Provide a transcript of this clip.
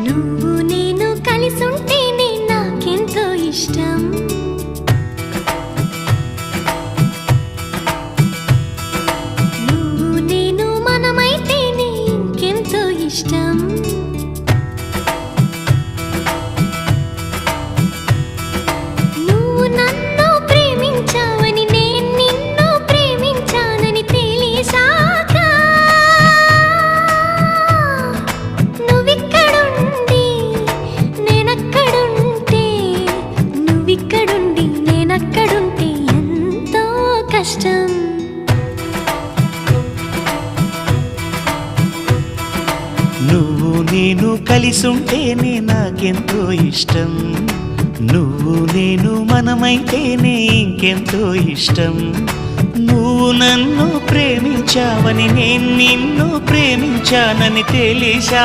నువ్వు నేను కలిసుంటేనే నాకెంతో ఇష్టం. నువ్వు నేను మనమైతేనే ఇంకెంతో ఇష్టం. నువ్వు నన్ను ప్రేమించావని నేను నిన్ను ప్రేమించానని తెలిసాక నువ్విక్కడుండి నేనక్కడుంటే నువ్విక్కడుండి నేనక్కడుంటే ఎంతో కష్టం. నువ్వు నేను కలిసుంటేనే నాకెంతో ఇష్టం. నువ్వు నేను మనమైతేనే ఇంకెంతో ఇష్టం. నువ్వు నన్ను ప్రేమించావని నేను నిన్ను ప్రేమించానని తెలిసా